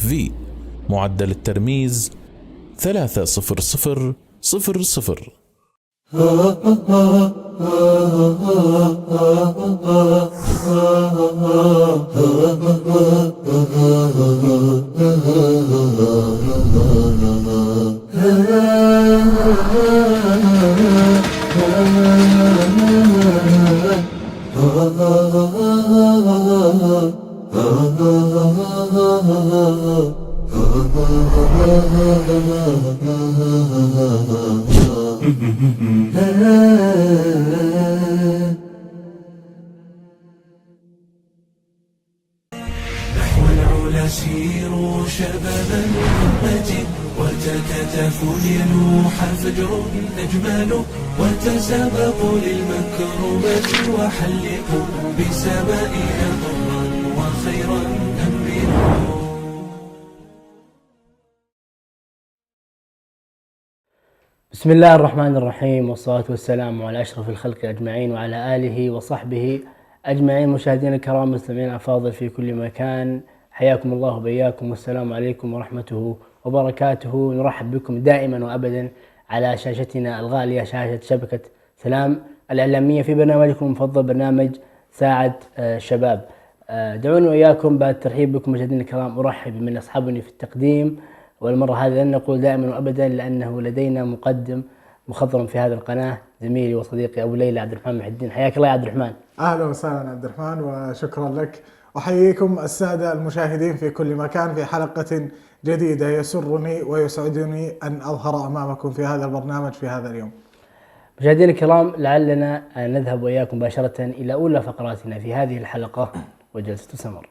في معدل الترميز 30000. نحو العلا سيروا شبابا مجد، وتكاتفوا ليلوح الفجر أجمل، وتسابقوا للمكرمات وحلقوا بسمائنا ضرا وخيرا أمنوا. بسم الله الرحمن الرحيم، والصلاة والسلام على أشرف الخلق أجمعين وعلى آله وصحبه أجمعين. مشاهدينا الكرام، مستمعين الأفاضل في كل مكان، حياكم الله وبياكم، والسلام عليكم ورحمته وبركاته. نرحب بكم دائما وأبدا على شاشتنا الغالية، شاشة شبكة سلام الإعلامية، في برنامجكم المفضل، برنامج ساعة شباب. دعوني وإياكم بعد الترحيب بكم مشاهدينا الكرام أرحب من أصحابني في التقديم، والمرة هذه لن نقول دائما وأبدا لأنه لدينا مقدم مخضرم في هذه القناة، زميلي وصديقي أبو ليلى عبد الرحمن محي الدين. حياك الله يا عبد الرحمن. أهلا وسهلا عبد الرحمن، وشكرا لك. أحييكم السادة المشاهدين في كل مكان في حلقة جديدة. يسرني ويسعدني أن أظهر أمامكم في هذا البرنامج في هذا اليوم. مشاهدينا الكرام، لعلنا نذهب وإياكم مباشرة إلى أولى فقراتنا في هذه الحلقة، وجلسة سمر.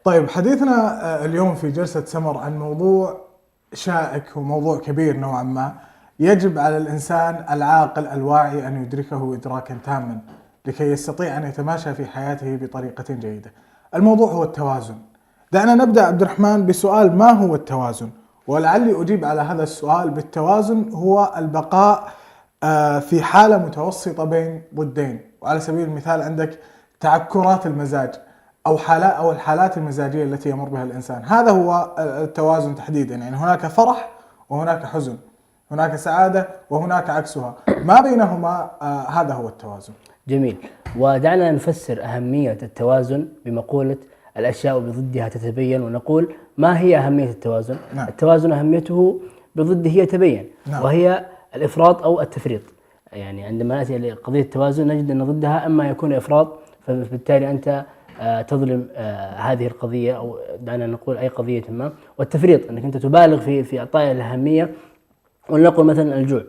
طيب، حديثنا اليوم في جلسة سمر عن موضوع شائك وموضوع كبير نوعا ما، يجب على الإنسان العاقل الواعي أن يدركه إدراكا تاما لكي يستطيع أن يتماشى في حياته بطريقة جيدة. الموضوع هو التوازن. دعنا نبدأ عبد الرحمن بسؤال: ما هو التوازن؟ ولعلي أجيب على هذا السؤال بالتوازن هو البقاء في حالة متوسطة بين ضدين. وعلى سبيل المثال عندك تعكرات المزاج أو الحالات المزاجية التي يمر بها الإنسان، هذا هو التوازن تحديدا. يعني هناك فرح وهناك حزن، هناك سعادة وهناك عكسها، ما بينهما هذا هو التوازن. جميل. ودعنا نفسر أهمية التوازن بمقولة الأشياء بضدها تتبين، ونقول ما هي أهمية التوازن؟ نعم. التوازن أهميته بضده يتبين. نعم. وهي الإفراط أو التفريط. يعني عندما نأتي لقضية التوازن نجد أن ضدها إما يكون إفراط، فبالتالي أنت تظلم هذه القضية، أو دعنا نقول أي قضية ما، والتفريط أنك أنت تبالغ في إعطائها الأهمية. ولنقل مثلا الجوع،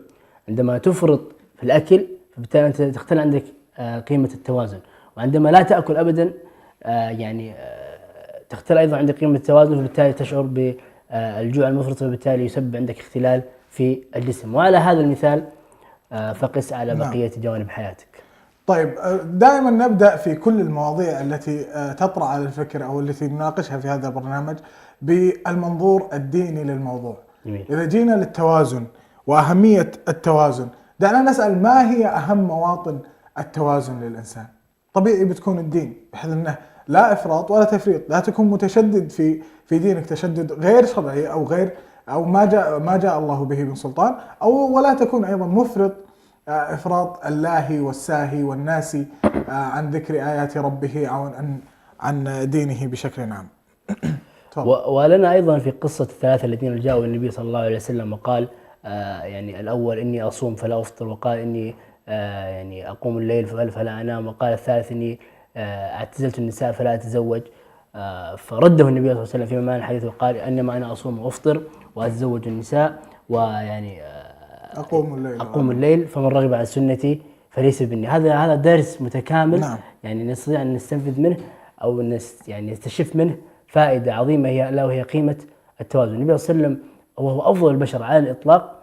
عندما تفرط في الأكل فبالتالي أنت تختل عندك قيمة التوازن، وعندما لا تأكل أبدا تختل أيضا عندك قيمة التوازن، فبالتالي تشعر بالجوع المفرط، فبالتالي يسبب عندك اختلال في الجسم. وعلى هذا المثال فقس على بقية جوانب حياتك. طيب، دائما نبدأ في كل المواضيع التي تطرأ على الفكر أو التي نناقشها في هذا البرنامج بالمنظور الديني للموضوع. جميل. إذا جينا للتوازن وأهمية التوازن، دعنا نسأل: ما هي أهم مواطن التوازن للإنسان؟ طبيعي بتكون الدين، بحيث أنه لا إفراط ولا تفريط، لا تكون متشدد في دينك تشدد غير شرعي أو ما جاء الله به من سلطان، ولا تكون أيضا مفرط إفراط اللاهي والساهي والناسي عن ذكر آيات ربه أو عن دينه بشكل عام. ولنا أيضا في قصة الثلاثة الذين جاءوا النبي صلى الله عليه وسلم وقال يعني الأول إني أصوم فلا أفطر، وقال إني يعني أقوم الليل فلا أنام، وقال الثالث إني اعتزلت النساء فلا أتزوج. فرده النبي صلى الله عليه وسلم فيما معنى الحديث وقال إنما أنا أصوم وأفطر وأتزوج النساء ويعني أقوم الليل فمن رغب عن سنتي فليس مني. هذا درس متكامل. نعم. يعني نستطيع أن نستنفذ منه أو يعني نستشف منه فائدة عظيمة هي ألا وهي قيمة التوازن. النبي صلى الله عليه وسلم وهو أفضل البشر على الإطلاق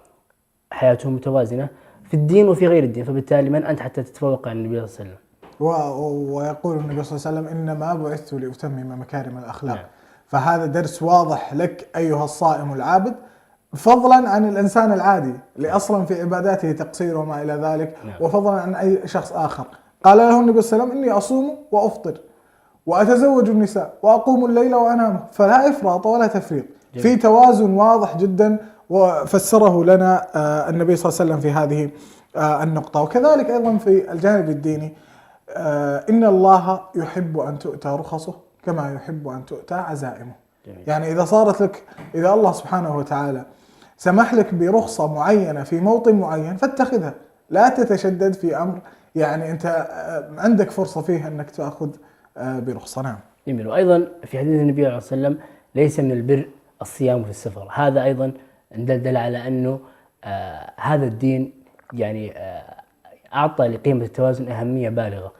حياته متوازنة في الدين وفي غير الدين، فبالتالي من أنت حتى تتفوق عن النبي صلى الله عليه وسلم؟ ويقول النبي صلى الله عليه وسلم: إنما بعثت لأتمم مكارم الأخلاق. نعم. فهذا درس واضح لك أيها الصائم العابد فضلا عن الإنسان العادي اللي أصلا في عباداته تقصير وما إلى ذلك، وفضلا عن أي شخص آخر. قال له النبي صلى الله عليه وسلم: إني أصوم وأفطر وأتزوج النساء وأقوم الليل وأنام، فلا إفراط ولا تفريط. في توازن واضح جدا وفسره لنا النبي صلى الله عليه وسلم في هذه النقطة. وكذلك أيضا في الجانب الديني، إن الله يحب أن تؤتى رخصه كما يحب أن تؤتى عزائمه. يعني إذا صارت لك، إذا الله سبحانه وتعالى سمح لك برخصة معينة في موطن معين فاتخذها، لا تتشدد في أمر يعني أنت عندك فرصة فيه أنك تأخذ برخصة. نعم. جميل. وأيضا في حديث النبي عليه الصلاة والسلام: ليس من البر الصيام في السفر. هذا أيضا دل على أنه هذا الدين يعني أعطى لقيمة التوازن أهمية بالغة.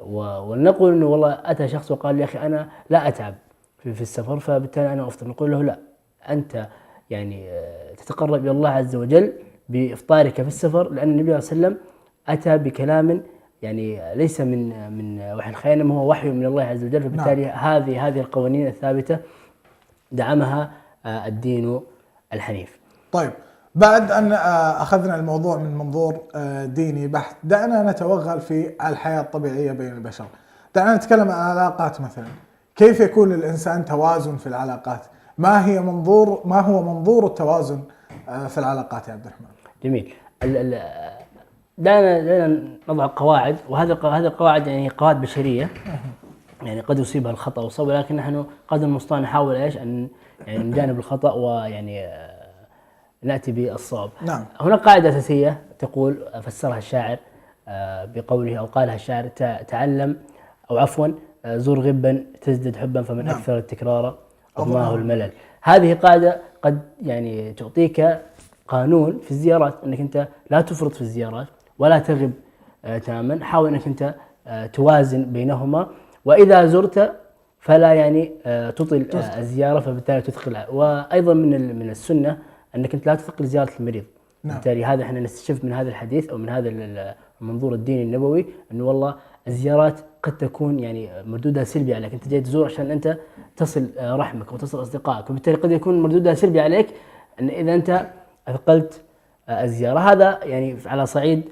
ونقول أنه والله أتى شخص وقال: يا أخي أنا لا أتعب في السفر فبالتالي أنا أفطر. نقول له: لا، أنت يعني تتقرب إلى الله عز وجل بإفطارك في السفر، لأن النبي عليه الصلاة والسلام أتى بكلام يعني ليس من وحي الخيال، إنما هو وحي من الله عز وجل. فبالتالي هذه القوانين الثابتة دعمها الدين الحنيف. طيب، بعد أن أخذنا الموضوع من منظور ديني بحت، دعنا نتوغل في الحياة الطبيعية بين البشر. دعنا نتكلم عن العلاقات مثلا. كيف يكون للإنسان توازن في العلاقات؟ ما هو منظور التوازن في العلاقات يا عبد الرحمن؟ جميل. دعنا نضع قواعد، وهذه القواعد يعني قواعد بشرية، يعني قد يصيبها الخطأ والصواب، ولكن نحن قدر المستطاع نحاول أن يعني نجانب الخطأ ويعني نأتي بالصواب. نعم. هناك قاعدة أساسية تقول، فسرها الشاعر بقوله أو قالها الشاعر: تعلم أو عفوا زور غبا تزدد حبا، فمن نعم. أكثر التكرار أضماه الملل. هذه قاعدة قد يعني تعطيك قانون في الزيارات، أنك أنت لا تفرط في الزيارات ولا تغب تماما. حاول أنك أنت توازن بينهما، وإذا زرت فلا يعني تطل الزيارة فبالتالي تثقل. وأيضا من السنة أنك أنت لا تثقل زيارة المريض. نعم. بالتالي هذا احنا نستشف من هذا الحديث أو من هذا المنظور الديني النبوي، أنه والله الزيارات قد تكون يعني مردودها سلبي عليك. أنت جاي تزور عشان أنت تصل رحمك وتصل أصدقائك، وبالتالي قد يكون مردودها سلبي عليك أن إذا أنت أثقلت الزيارة. هذا يعني على صعيد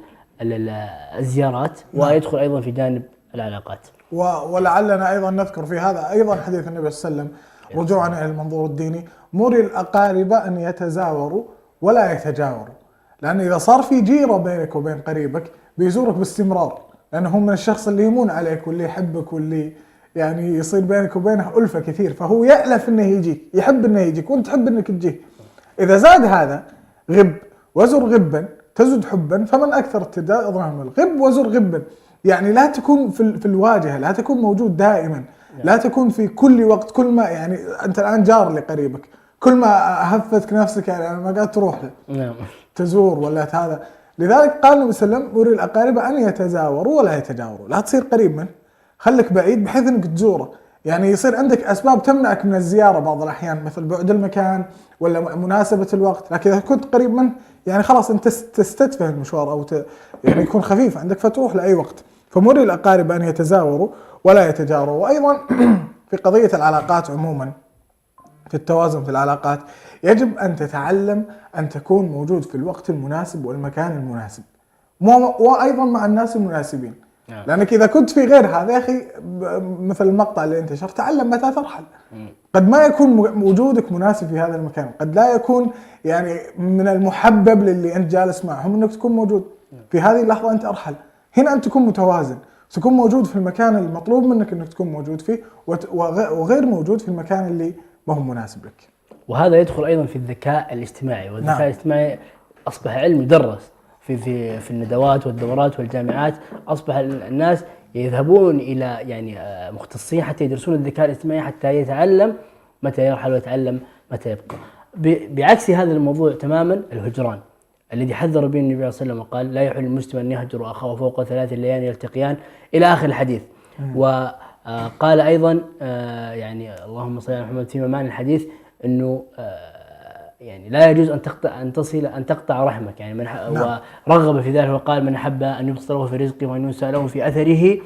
الزيارات. نعم. ويدخل أيضا في جانب العلاقات. ولعلنا أيضا نذكر في هذا أيضا حديث النبي صلى الله عليه وسلم رجوعا إلى المنظور الديني: مر الأقارب أن يتزاوروا ولا يتجاوروا. لأن إذا صار في جيرة بينك وبين قريبك بيزورك باستمرار، لأنه هم من الشخص اللي يمون عليك واللي يحبك واللي يعني يصير بينك وبينه ألفة كثير، فهو يألف إنه يجيك، يحب إنه يجيك وأنت تحب إنك تجيه. إذا زاد هذا: غب وزر غبا تزد حبا، فمن أكثر ابتداء أضرهم الغب وزر غبا. يعني لا تكون في الواجهة، لا تكون موجود دائما، لا تكون في كل وقت. كل ما يعني أنت الآن جار لقريبك، كل ما هفتك نفسك يعني ما قاعد تروح له تزور ولا هذا. لذلك قال النبي صلى الله عليه وسلم: مري الأقارب أن يتزاوروا ولا يتجاوروا. لا تصير قريب منه، خليك بعيد بحيث أنك تزوره. يعني يصير عندك أسباب تمنعك من الزيارة بعض الأحيان، مثل بعد المكان ولا مناسبة الوقت. لكن إذا كنت قريب منه يعني خلاص أنت تستدفع المشوار أو يعني يكون خفيف عندك فتروح لأي وقت. فمر الأقارب أن يتزاوروا ولا يتجاوروا. وأيضا في قضية العلاقات عموما، في التوازن في العلاقات، يجب أن تتعلم أن تكون موجود في الوقت المناسب والمكان المناسب، وأيضا مع الناس المناسبين. لأنك إذا كنت في غير هذا يا أخي، مثل المقطع اللي انتشر: تعلم متى ترحل. قد ما يكون وجودك مناسب في هذا المكان، قد لا يكون يعني من المحبب للي أنت جالس معهم أنك تكون موجود في هذه اللحظة. أنت أرحل هنا، أنت تكون متوازن، تكون موجود في المكان المطلوب منك أنك تكون موجود فيه، وغير موجود في المكان اللي ما هو مناسب لك. وهذا يدخل أيضا في الذكاء الاجتماعي. والذكاء نعم. الاجتماعي أصبح علم يدرس في الندوات والدورات والجامعات. أصبح الناس يذهبون إلى يعني مختصين حتى يدرسون الذكاء الاجتماعي، حتى يتعلم متى يرحل ويتعلم متى يبقى. بعكس هذا الموضوع تماما الهجران الذي حذر به النبي صلى الله عليه وسلم وقال: لا يحل المسلم أن يهجر أخاه فوق 3 ليال يلتقيان، إلى آخر الحديث. وقال أيضا يعني اللهم صل على محمد، فيما معنى الحديث أنه يعني لا يجوز أن تقطع رحمك. يعني نعم. ورغب في ذلك وقال: من أحب أن يبسط له في رزقه وأن ينسى له في أثره.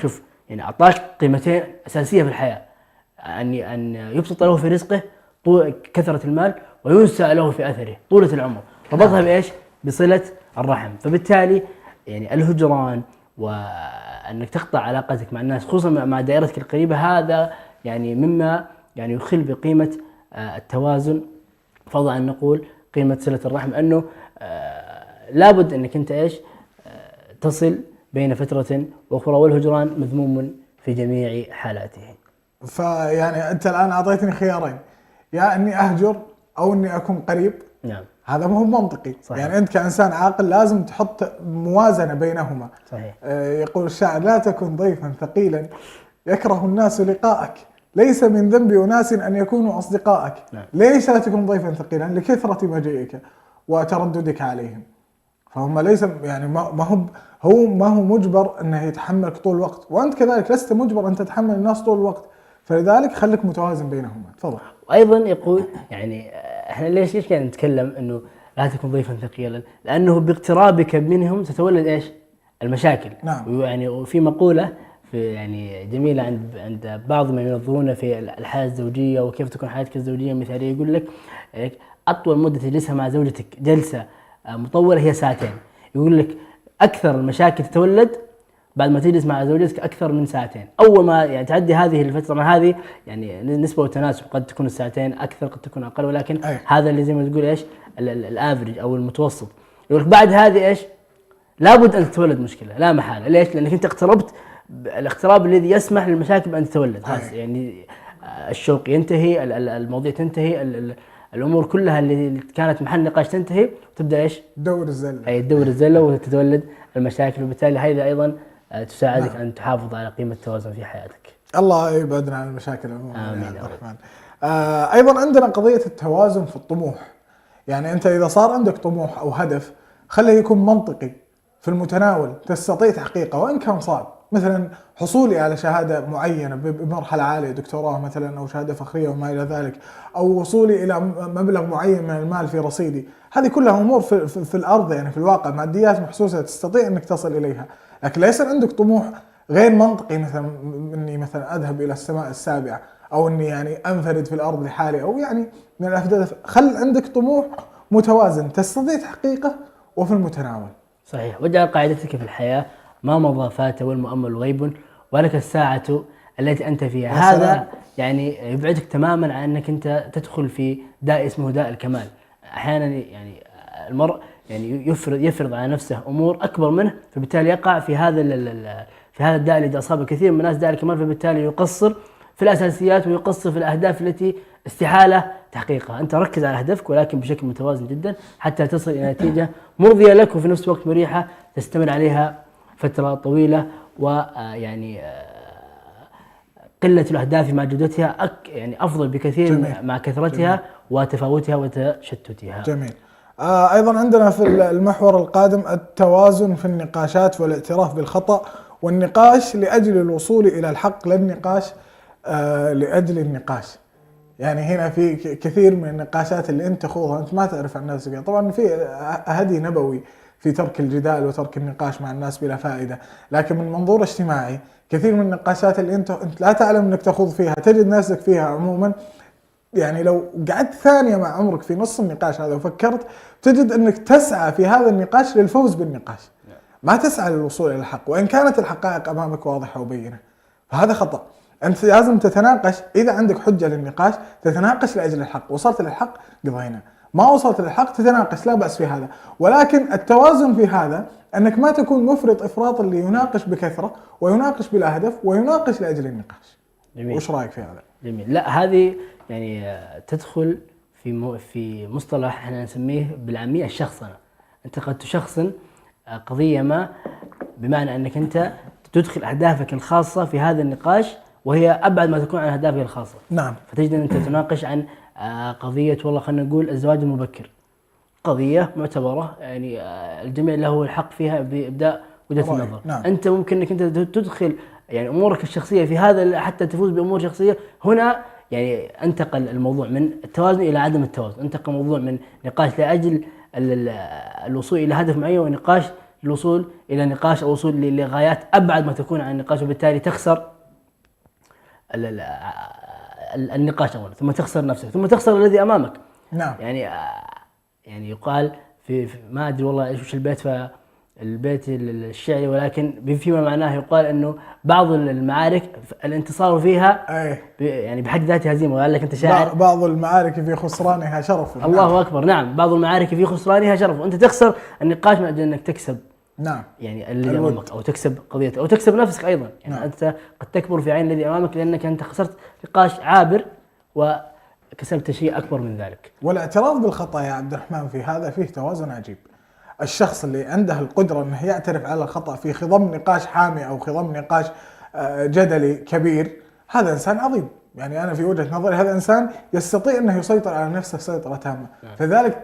شوف، يعني أعطاك قيمتين أساسية في الحياة: أن يبسط له في رزقه كثرة المال، وينسى له في أثره طولة العمر. ربطها بإيش؟ بصلة الرحم. فبالتالي يعني الهجران وأنك تقطع علاقتك مع الناس خصوصا مع دائرتك القريبة، هذا يعني مما يعني يخل بقيمة التوازن، فضلا أن نقول قيمة صلة الرحم، أنه لابد أنك أنت إيش تصل بين فترة وأخرى، والهجران مذموم في جميع حالاته. فيعني أنت الآن أعطيتني خيارين، يا أني أهجر أو أني أكون قريب. نعم. هذا ما هو منطقي. صحيح. يعني أنت كإنسان عاقل لازم تحط موازنة بينهما. صحيح. يقول الشاعر: لا تكن ضيفا ثقيلا يكره الناس لقاءك، ليس من ذنب أناس أن يكونوا أصدقائك. نعم. ليش لا تكن ضيفا ثقيلا؟ لكثرة مجيئك وترددك عليهم. فهم ليس يعني ما هو مجبر أنه يتحملك طول الوقت، وأنت كذلك لست مجبر أن تتحمل الناس طول الوقت، فلذلك خليك متوازن بينهما. تفضل. وأيضا يقول يعني احنا ليش كنا نتكلم انه لا تكن ضيفا ثقيلا؟ لانه باقترابك منهم تتولد ايش؟ المشاكل. نعم. يعني وفي مقولة في يعني جميلة عند بعض من ينظرون في الحياة الزوجية وكيف تكون حياتك الزوجية مثالية، يقول لك اطول مدة تجلسها مع زوجتك جلسة مطولة هي ساعتين. يقول لك اكثر المشاكل تتولد بعد ما تجلس مع زوجتك أكثر من ساعتين. أول ما يعني تعدي هذه الفترة، من هذه يعني نسبة وتناسب، قد تكون الساعتين أكثر قد تكون أقل، ولكن هذا اللي زي ما تقول إيش الافريج أو المتوسط. يقول لك بعد هذه إيش لابد أن تتولد مشكلة لا محالة. ليش؟ لأنك أنت اقتربت الاقتراب الذي يسمح للمشاكل بأن تتولد. يعني الشوق ينتهي، المواضيع تنتهي، الأمور كلها اللي كانت محل نقاش تنتهي، وتبدأ إيش؟ دور الزلة. أي تدور الزلة وتتولد المشاكل، وبالتالي هذا أيضا تساعدك أن تحافظ على قيمة التوازن في حياتك. الله يبعدنا عن المشاكل عموما. آمين يا الرحمن. أيضا عندنا قضية التوازن في الطموح. يعني أنت إذا صار عندك طموح أو هدف، خليه يكون منطقي في المتناول، تستطيع تحقيقه وإن كان صعب. مثلا حصولي على شهادة معينة بمرحلة عالية، دكتوراه مثلا أو شهادة فخرية وما إلى ذلك، أو وصولي إلى مبلغ معين من المال في رصيدي، هذه كلها أمور في الأرض، يعني في الواقع ماديات محسوسة تستطيع أنك تصل إليها. لكن ليس عندك طموح غير منطقي، مثلا إني مثلا أذهب إلى السماء السابعة، أو إني يعني أنفرد في الأرض لحالي، أو يعني من الأهداف. خل عندك طموح متوازن تستطيع تحقيقه وفي المتناول. صحيح. واجعل قاعدتك في الحياة: ما مضى فات والمؤمل غيب ولك الساعة التي أنت فيها. هذا يعني يبعدك تماما عن أنك أنت تدخل في داء اسمه داء الكمال. أحيانا يعني المرء يعني يفرض على نفسه أمور أكبر منه، فبالتالي يقع في هذا الداء الذي أصاب كثير من الناس، داء الكمال، فبالتالي يقصر في الأساسيات ويقصر في الأهداف التي استحالة تحقيقها. أنت ركز على هدفك ولكن بشكل متوازن جدا حتى تصل إلى نتيجة مرضية لك وفي نفس الوقت مريحة تستمر عليها فترة طويلة. ويعني قلة الأهداف مع جودتها يعني أفضل بكثير جميل. مع كثرتها جميل. وتفاوتها وتشتتها. جميل. أيضا عندنا في المحور القادم التوازن في النقاشات والاعتراف بالخطأ، والنقاش لأجل الوصول إلى الحق، لا النقاش لأجل النقاش. يعني هنا في كثير من النقاشات اللي أنت تخوضها أنت ما تعرف عن نفسك. طبعا في هدي نبوي في ترك الجدال وترك النقاش مع الناس بلا فائدة، لكن من منظور اجتماعي كثير من النقاشات اللي أنت لا تعلم أنك تخوض فيها تجد نفسك فيها عموما. يعني لو قعدت ثانية مع عمرك في نص النقاش هذا وفكرت، تجد أنك تسعى في هذا النقاش للفوز بالنقاش، ما تسعى للوصول إلى الحق وإن كانت الحقائق أمامك واضحة وبينة. فهذا خطأ. أنت لازم تتناقش، إذا عندك حجة للنقاش تتناقش لأجل الحق. وصلت للحق قضينا، ما وصلت للحق تتناقش، لا بأس في هذا. ولكن التوازن في هذا أنك ما تكون مفرط إفراط اللي يناقش بكثرة ويناقش بلا هدف ويناقش لأجل النقاش. جميل. وش رأيك في هذا؟ جميل. لا، هذه يعني تدخل في مصطلح احنا نسميه بالعامية الشخصنة. أنت قد تشخصن قضية ما بمعنى أنك أنت تدخل أهدافك الخاصة في هذا النقاش وهي أبعد ما تكون عن أهدافك الخاصة. نعم. فتجد أن أنت تناقش عن قضية والله خلينا نقول الزواج المبكر، قضية معتبرة يعني الجميع له الحق فيها بإبداء وجهة النظر. نعم. أنت ممكن أنك أنت تدخل يعني أمورك الشخصية في هذا حتى تفوز بأمور شخصية. هنا يعني انتقل الموضوع من التوازن إلى عدم التوازن، انتقل الموضوع من نقاش لأجل الوصول إلى هدف معين ونقاش الوصول إلى نقاش أو وصول لغايات أبعد ما تكون عن النقاش، وبالتالي تخسر النقاش أولا، ثم تخسر نفسك، ثم تخسر الذي أمامك. نعم. يعني يقال في ما ادري والله ايش البيت، فالبيت الشعري، ولكن فيما معناه يقال انه بعض المعارك الانتصار فيها ايه يعني بحد ذاتها هزيمه، وقال لك انت شاعر. بعض المعارك في خسرانها شرف. الله نعم. اكبر، نعم، بعض المعارك في خسرانها شرف، وانت تخسر النقاش من اجل انك تكسب نعم يعني الذي الود. امامك، او تكسب قضيتك، او تكسب نفسك ايضا. يعني نعم. انت قد تكبر في عين الذي امامك لانك انت خسرت نقاش عابر وكسبت شيء اكبر من ذلك. والاعتراف بالخطأ يا عبد الرحمن في هذا فيه توازن عجيب. الشخص اللي عنده القدرة انه يعترف على الخطأ في خضم نقاش حامي او خضم نقاش جدلي كبير، هذا انسان عظيم. يعني انا في وجهة نظري هذا انسان يستطيع انه يسيطر على نفسه سيطرة تامة، فذلك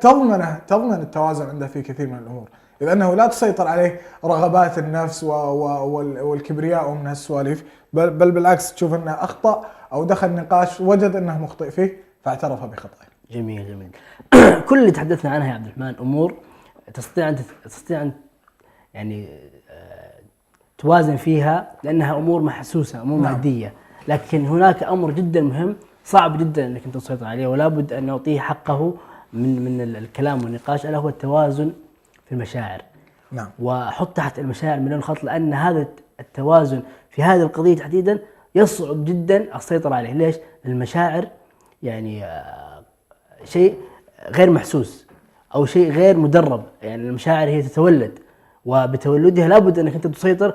تضمن التوازن عنده في كثير من الامور، اذ انه لا تسيطر عليه رغبات النفس والكبرياء ومن هالسواليف، بل بالعكس تشوف انه اخطأ او دخل نقاش وجد انه مخطئ فيه فاعترف بخطئه. جميل جميل. كل اللي تحدثنا عنها يا عبد الرحمن امور تستطيع ان يعني توازن فيها، لانها امور محسوسه، امور نعم. ماديه، لكن هناك امر جدا مهم صعب جدا انك انت تسيطر عليه، ولا بد ان نعطيه حقه من الكلام والنقاش، الا هو التوازن في المشاعر. نعم. وحط تحت المشاعر مليون خط، لان هذا التوازن في هذه القضيه تحديدا يصعب جدا السيطره عليه. ليش؟ المشاعر يعني شيء غير محسوس او شيء غير مدرب. يعني المشاعر هي تتولد، وبتولدها لابد انك انت تسيطر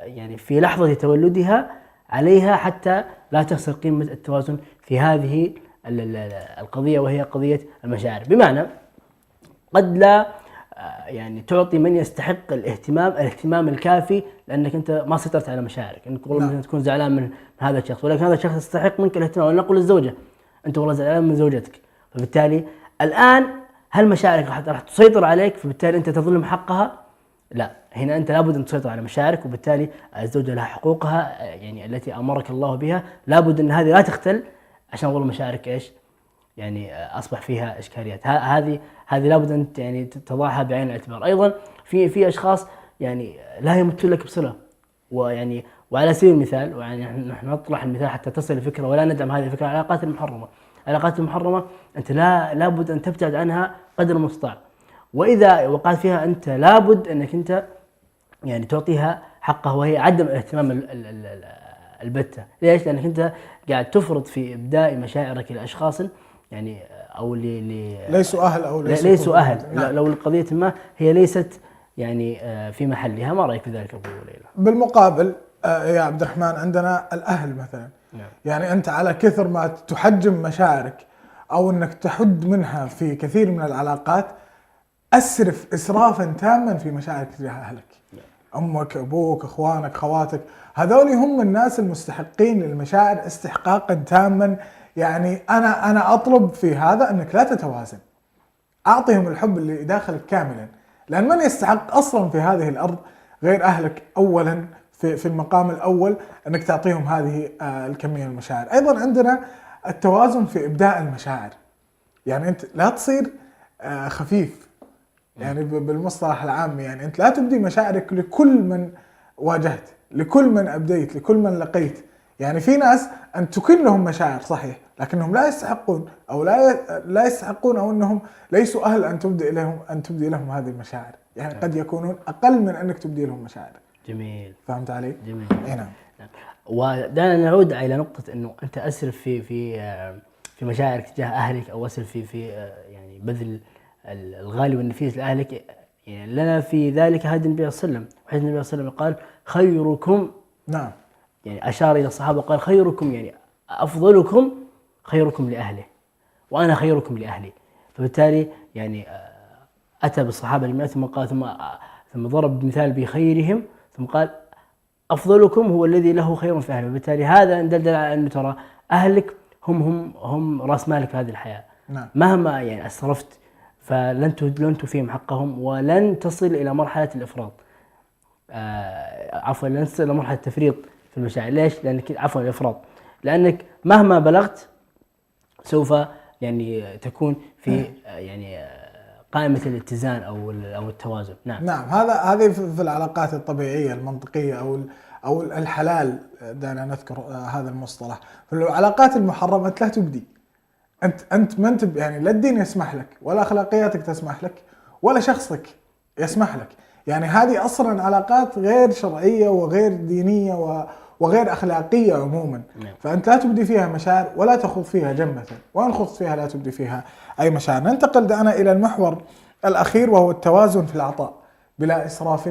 يعني في لحظه تولدها عليها حتى لا تخسر قيمه التوازن في هذه القضيه، وهي قضيه المشاعر. بمعنى قد لا يعني تعطي من يستحق الاهتمام الكافي، لانك انت ما سيطرت على مشاعرك، انك والله مثلا تكون زعلان من هذا الشخص، ولكن هذا الشخص يستحق منك الاهتمام. ولنقل الزوجه، انت والله زعلان من زوجتك، فبالتالي الان هل مشاعرك راح تسيطر عليك فبالتالي انت تظلم حقها؟ لا، هنا انت لابد ان تسيطر على مشاعرك، وبالتالي الزوجه لها حقوقها يعني التي امرك الله بها، لابد ان هذه لا تختل، عشان والله مشاعرك ايش يعني اصبح فيها اشكاليات. هذه لابد ان يعني تضعها بعين الاعتبار. ايضا في اشخاص يعني لا يمثل لك بصله، ويعني وعلى سبيل المثال، ويعني نحن نطرح المثال حتى تصل الفكره ولا ندعم هذه الفكره، العلاقات المحرمه. العلاقات المحرمه انت لابد ان تبتعد عنها قدر المستطاع، واذا وقعت فيها انت لابد انك انت يعني تعطيها حقها، وهي عدم الاهتمام البتة. ليش؟ لانك انت قاعد تفرض في ابداء مشاعرك لاشخاص يعني او ليسوا اهل او ليسوا اهل. نعم. لو القضيه ما هي ليست يعني في محلها. ما رايك في ذلك ابو ليلى؟ بالمقابل يا عبد الرحمن عندنا الاهل مثلا. نعم. يعني انت على كثر ما تحجم مشاعرك او انك تحد منها في كثير من العلاقات، اسرف اسرافا تاما في مشاعرك تجاه اهلك. امك، ابوك، اخوانك، خواتك، هذول هم الناس المستحقين للمشاعر استحقاقا تاما. يعني انا اطلب في هذا انك لا تتوازن، اعطيهم الحب اللي داخلك كاملا، لان من يستحق اصلا في هذه الارض غير اهلك اولا، في المقام الاول انك تعطيهم هذه الكميه من المشاعر. ايضا عندنا التوازن في ابداء المشاعر، يعني انت لا تصير خفيف، يعني بالمصطلح العام، يعني انت لا تبدي مشاعرك لكل من واجهت، لكل من ابديت، لكل من لقيت. يعني في ناس ان تكن لهم مشاعر صحيح، لكنهم لا يستحقون او لا يستحقون، او انهم ليسوا اهل ان تبدي لهم هذه المشاعر. يعني قد يكونون اقل من انك تبدي لهم مشاعر. جميل. فهمت علي؟ جميل. نعم. ودعنا نعود الى نقطه انه انت اسرف في مشاعرك تجاه اهلك، او اسرف في يعني بذل الغالي والنفيس لاهلك. يعني لنا في ذلك هدي النبي صلى الله عليه وسلم، وحديث النبي صلى الله عليه وسلم قال خيركم، نعم، يعني اشار الى الصحابه قال خيركم، يعني افضلكم خيركم لاهله، وانا خيركم لاهلي. فبالتالي يعني اتى بالصحابه المئة ثم قال ثم ضرب مثال بخيرهم، ثم قال افضلكم هو الذي له خير في اهله. وبالتالي هذا دل على انه ترى اهلك هم راس مالك في هذه الحياه. نعم. مهما يعني اسرفت فلن توفيهم حقهم، ولن تصل الى مرحله الافراط. عفوا، لن تصل الى مرحله التفريط في المشاعر. ليش؟ لانك عفوا الافراط، لانك مهما بلغت سوف يعني تكون في يعني قائمه الاتزان او التوازن. نعم. نعم. هذه في العلاقات الطبيعيه المنطقيه او الحلال، دعنا نذكر هذا المصطلح. في العلاقات المحرمه لا تبدي، انت ما انت يعني لا الدين يسمح لك ولا اخلاقياتك تسمح لك ولا شخصك يسمح لك. يعني هذه اصلا علاقات غير شرعيه وغير دينيه وغير اخلاقيه عموما. فانت لا تبدي فيها مشاعر ولا تخوض فيها جنبه، وان خضت فيها لا تبدي فيها اي مشاعر. ننتقل دعنا الى المحور الاخير وهو التوازن في العطاء بلا اسراف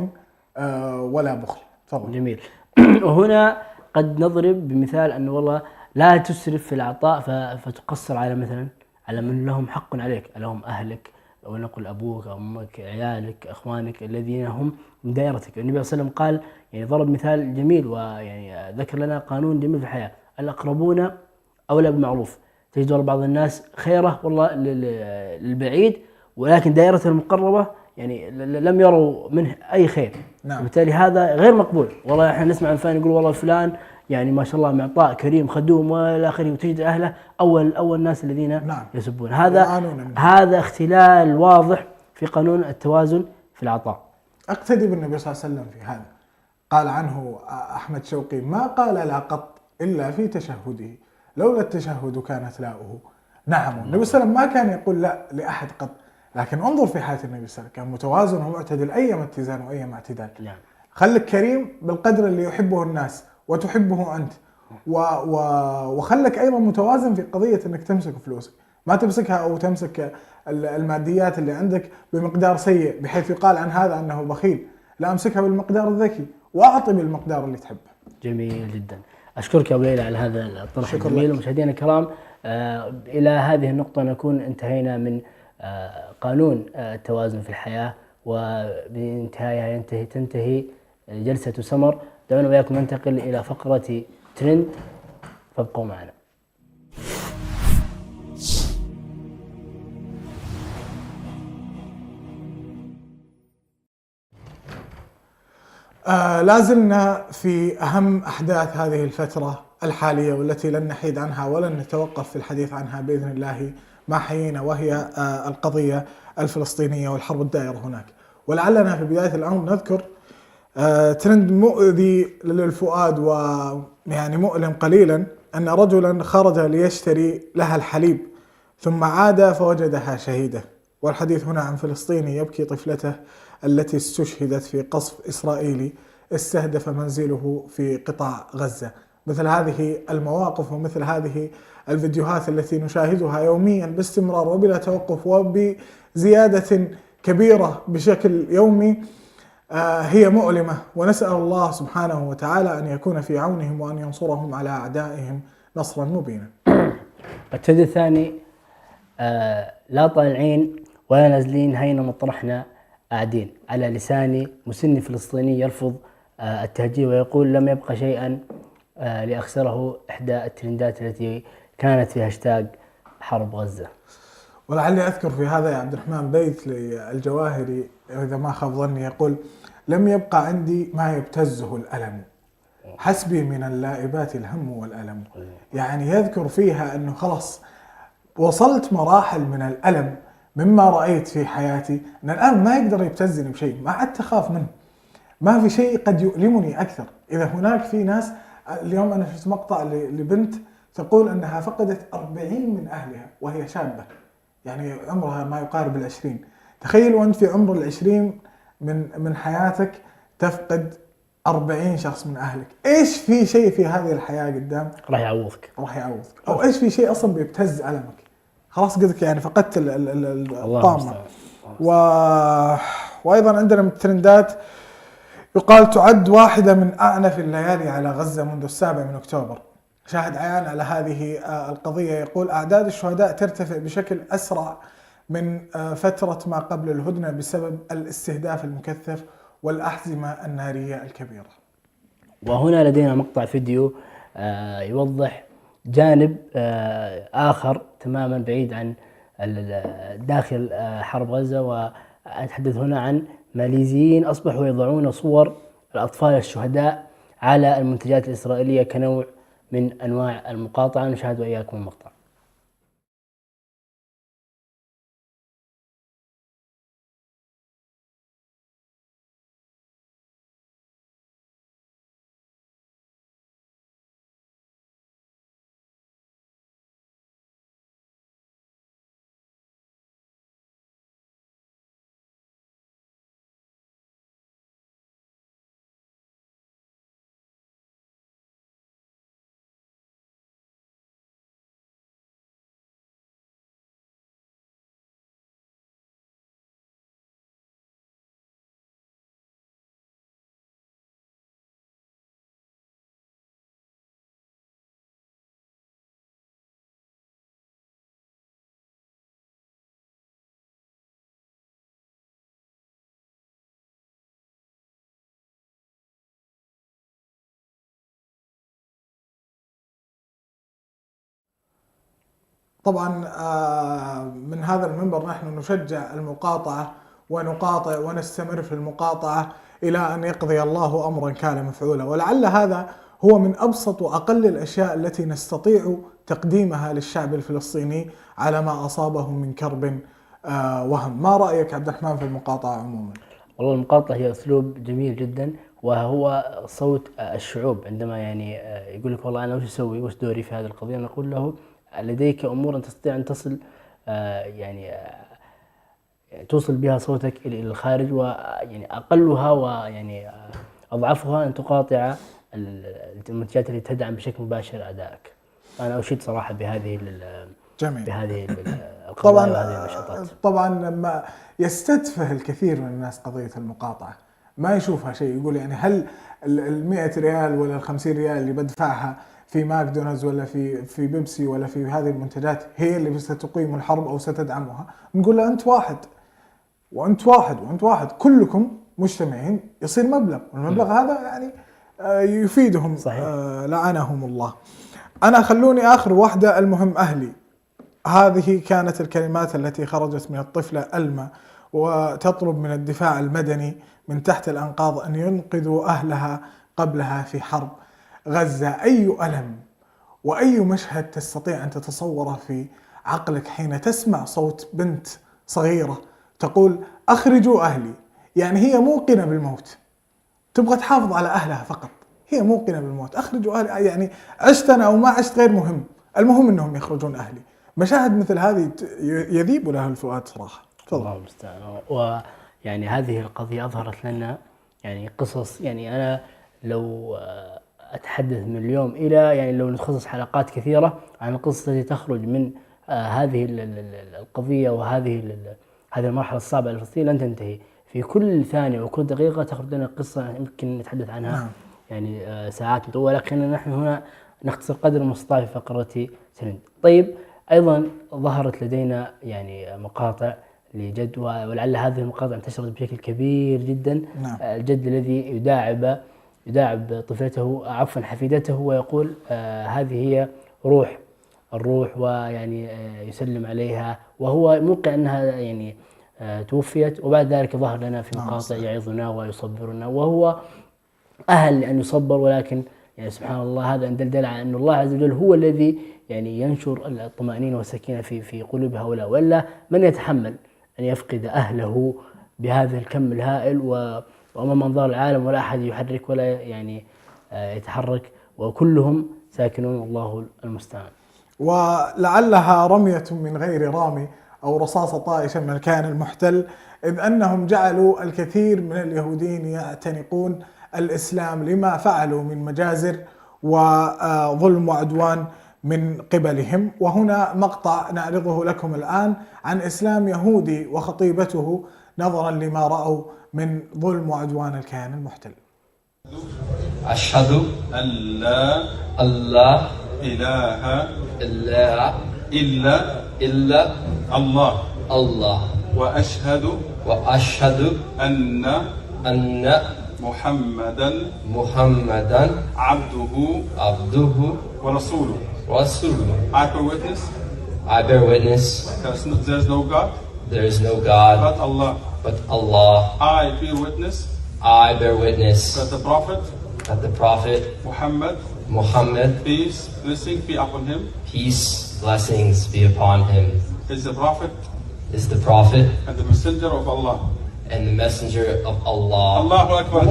ولا بخل. تفضل. جميل. وهنا قد نضرب بمثال أنه والله لا تسرف في العطاء فتقصر على مثلا على من لهم حق عليك، لهم أهلك أو نقول أبوك أو أمك، عيالك، أخوانك الذين هم من دائرتك. النبي صلى الله عليه وسلم قال يعني ضرب مثال جميل، ويعني ذكر لنا قانون جميل في الحياة: الأقربون أولى بالمعروف. تجد بعض الناس خيره والله للبعيد، ولكن دائرته المقربة يعني لم يروا منه أي خير. نعم. وبالتالي هذا غير مقبول. والله احنا نسمع عن فلان يقول والله فلان يعني ما شاء الله معطاء كريم خدوم والى اخره، وتجد اهله اول الناس الذين نعم. يسبون. هذا اختلال واضح في قانون التوازن في العطاء. اقتدي بالنبي صلى الله عليه وسلم في هذا. قال عنه أحمد شوقي: ما قال لا قط إلا في تشهده، لولا التشهد كانت لاؤه. نعم، النبي صلى الله عليه وسلم ما كان يقول لا لأحد قط، لكن انظر في حياة النبي صلى الله عليه وسلم كان متوازن ومعتدل، أيما اتزان وأيما اعتدال. نعم. خلك كريم بالقدر اللي يحبه الناس وتحبه أنت، وخلك أيضا متوازن في قضية أنك تمسك فلوسك، ما تمسكها أو تمسك الماديات اللي عندك بمقدار سيء بحيث يقال عن هذا أنه بخيل. لا، امسكها بالمقدار الذكي واعطي بالمقدار اللي تحبه. جميل جدا. اشكرك يا ابو ليلى على هذا الطرح الجميل. ومشاهدينا الكرام، الى هذه النقطه نكون انتهينا من قانون التوازن في الحياه، وبانتهائها تنتهي جلسه سمر. دعونا وياكم ننتقل الى فقره ترند، فابقوا معنا. لازلنا في أهم أحداث هذه الفترة الحالية والتي لن نحيد عنها ولن نتوقف في الحديث عنها بإذن الله ما حيينا، وهي القضية الفلسطينية والحرب الدائرة هناك. ولعلنا في بداية الأمر نذكر ترند مؤذي للفؤاد ويعني مؤلم قليلا، أن رجلا خرج ليشتري لها الحليب ثم عاد فوجدها شهيدة. والحديث هنا عن فلسطيني يبكي طفلته التي استشهدت في قصف إسرائيلي استهدف منزله في قطاع غزة. مثل هذه المواقف ومثل هذه الفيديوهات التي نشاهدها يوميا باستمرار وبلا توقف وبزيادة كبيرة بشكل يومي هي مؤلمة، ونسأل الله سبحانه وتعالى أن يكون في عونهم وأن ينصرهم على أعدائهم نصرا مبينا. الترند الثاني: لا طالعين ولا نازلين، هينا مطرحنا قاعدين، على لسان مسن فلسطيني يرفض التهجير ويقول لم يبقى شيئا لأخسره. إحدى الترندات التي كانت في هاشتاج حرب غزة. ولعلي أذكر في هذا يا عبد الرحمن بيت للجواهري إذا ما خاب ظني، يقول: لم يبقى عندي ما يبتزه الألم، حسبي من اللائبات الهم والألم. يعني يذكر فيها أنه خلص وصلت مراحل من الألم مما رأيت في حياتي أن الآن ما يقدر يبتزني بشيء، ما عدت أخاف منه، ما في شيء قد يؤلمني أكثر. إذا هناك في ناس، اليوم أنا شفت مقطع لبنت تقول أنها فقدت 40 من أهلها وهي شابة، يعني عمرها ما يقارب 20. تخيل وأنت في عمر 20 من حياتك تفقد 40 شخص من أهلك. إيش في شيء في هذه الحياة قدام راح يعوضك، أو إيش في شيء أصلا بيبتز ألمك؟ خلاص قلت يعني فقدت الطامة. وأيضا عندنا من الترندات يقال تعد واحدة من أعنف الليالي على غزة منذ 7 أكتوبر. شاهد عيان على هذه القضية يقول: أعداد الشهداء ترتفع بشكل أسرع من فترة ما قبل الهدنة بسبب الاستهداف المكثف والأحزمة النارية الكبيرة. وهنا لدينا مقطع فيديو يوضح جانب آخر تماما بعيد عن داخل حرب غزة. وأتحدث هنا عن ماليزيين أصبحوا يضعون صور الأطفال الشهداء على المنتجات الإسرائيلية كنوع من أنواع المقاطعة. نشاهد وإياكم المقطع. طبعا من هذا المنبر نحن نشجع المقاطعة ونقاطع ونستمر في المقاطعة إلى أن يقضي الله أمرا كان مفعولا. ولعل هذا هو من أبسط وأقل الأشياء التي نستطيع تقديمها للشعب الفلسطيني على ما أصابه من كرب وهم. ما رأيك عبد الرحمن في المقاطعة عموما؟ والله المقاطعة هي أسلوب جميل جدا، وهو صوت الشعوب عندما يعني يقول لك والله أنا وش أسوي، وش دوري في هذه القضية، نقول له لديك أمور تستطيع أن تصل يعني توصل بها صوتك إلى الخارج، ويعني أقلها ويعني أضعفها أن تقاطع المنتجات التي تدعم بشكل مباشر أدائك. أنا أشيد صراحة جميل. بهذه القضايا وهذه النشاطات. طبعا لما يستتفه الكثير من الناس قضية المقاطعة ما يشوفها شيء، يقول يعني هل 100 ريال ولا 50 ريال اللي بدفعها في ماكدونالدز ولا في بيبسي ولا في هذه المنتجات هي اللي ستقيم الحرب أو ستدعمها؟ نقول له أنت واحد وأنت واحد وأنت واحد، كلكم مجتمعين يصير مبلغ، والمبلغ هذا يعني يفيدهم. صحيح. لعنهم الله. أنا خلوني آخر واحدة، المهم أهلي. هذه كانت الكلمات التي خرجت من الطفلة ألما، وتطلب من الدفاع المدني من تحت الأنقاض أن ينقذوا أهلها قبلها في حرب غزة. أي ألم وأي مشهد تستطيع أن تتصوره في عقلك حين تسمع صوت بنت صغيرة تقول أخرجوا أهلي؟ يعني هي موقنة بالموت، تبغى تحافظ على أهلها فقط، هي موقنة بالموت. أخرجوا أهلي، يعني عشت أنا أو ما عشت غير مهم، المهم أنهم يخرجون أهلي. مشاهد مثل هذه يذيب لها الفؤاد صراحة. الله المستعان. ويعني هذه القضية أظهرت لنا يعني قصص، يعني أنا لو أتحدث من اليوم إلى يعني لو نخصص حلقات كثيرة عن القصص التي تخرج من هذه القضية وهذه المرحلة الصعبة لفلسطين لن تنتهي. في كل ثانية وكل دقيقة تخرج لنا قصة يمكن نتحدث عنها يعني ساعات مطولة، لكن نحن هنا نختصر قدر المستطاع في فقرة ترند. طيب، أيضا ظهرت لدينا يعني مقاطع لجد، ولعل هذه المقاطع انتشرت بشكل كبير جدا. الجد الذي يداعب طفلته عفوا حفيدته ويقول هذه هي الروح، ويعني يسلم عليها وهو موقع أنها يعني توفيت. وبعد ذلك ظهر لنا في مقاطع يعظنا ويصبرنا، وهو أهل لأن يصبر، ولكن يعني سبحان الله هذا دل على أن الله عز وجل هو الذي يعني ينشر الطمأنينة والسكينة في قلوب هؤلاء، ولا من يتحمل أن يفقد أهله بهذا الكم الهائل وأمام أنظار العالم، ولا أحد يحرك ولا يعني يتحرك، وكلهم ساكنون، الله المستعان. ولعلها رمية من غير رامي أو رصاصة طائشة من الكيان المحتل، إذ أنهم جعلوا الكثير من اليهوديين يعتنقون الإسلام لما فعلوا من مجازر وظلم وعدوان من قبلهم. وهنا مقطع نعرضه لكم الآن عن إسلام يهودي وخطيبته نظرا لما رأوا من ظلم وعدوان الكيان المحتل. أشهد أن لا إله إلا الله وأشهد أن محمدا عبده ورسوله. I bear witness. There's no God but Allah. I bear witness that the Prophet Muhammad, peace, blessings be upon him, is the Prophet and the Messenger of Allah. Allahu Akbar.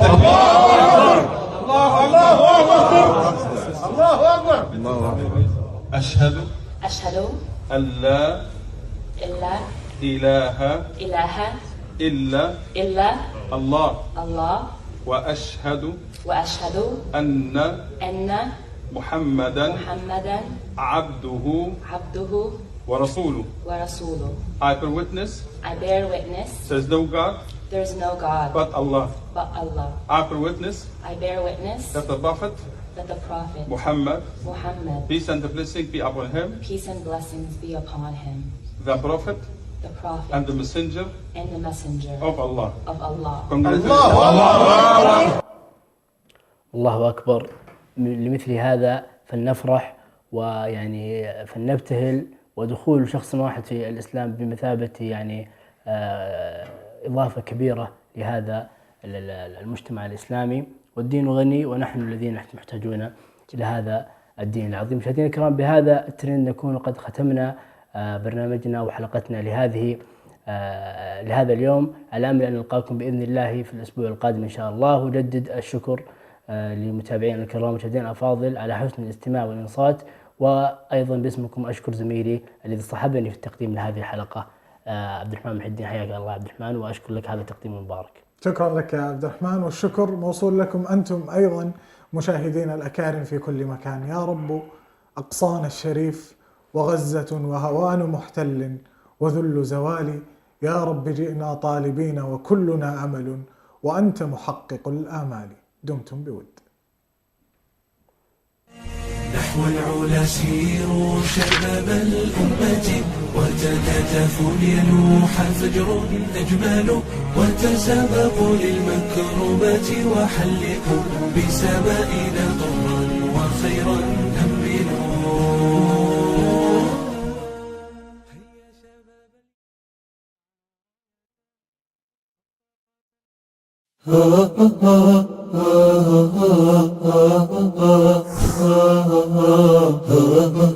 Allahu Akbar. أشهد أن لا إله إلا الله وأشهد أن محمدا عبده ورسوله. I bear witness. There's no God but Allah. I bear witness. That the Prophet Muhammad, peace and blessings be upon him, the Prophet and the Messenger of Allah. الله أكبر. لمثل هذا فلنفرح ويعني فلنبتهل ودخول شخص واحد في الإسلام بمثابة يعني إضافة كبيرة لهذا المجتمع الإسلامي. والدين غني ونحن الذين محتاجون إلى هذا الدين العظيم. مشاهدينا الكرام، بهذا الترند نكون قد ختمنا برنامجنا وحلقتنا لهذا اليوم. على أمل أن نلقاكم بإذن الله في الأسبوع القادم إن شاء الله. وجدد الشكر لمتابعينا الكرام مشاهدينا الأفاضل على حسن الاستماع والإنصات، وأيضا باسمكم أشكر زميلي الذي صحبني في التقديم لهذه الحلقة عبد الرحمن محي الدين. حياك الله عبد الرحمن، وأشكر لك هذا التقديم المبارك. شكرا لك يا عبد الرحمن، والشكر موصول لكم أنتم أيضا مشاهدينا الأكارم في كل مكان. يا رب أقصانا الشريف وغزة وهوان محتل وذل زوال، يا رب جئنا طالبين وكلنا أمل وأنت محقق الآمال. دمتم بود. نحو العلا سيروا شباب الأمة، وتكاتفوا ليلوح فجر أجمل، وتسابقوا للمكرمات وحلقوا بسمائنا طرا وخيرا أملوا.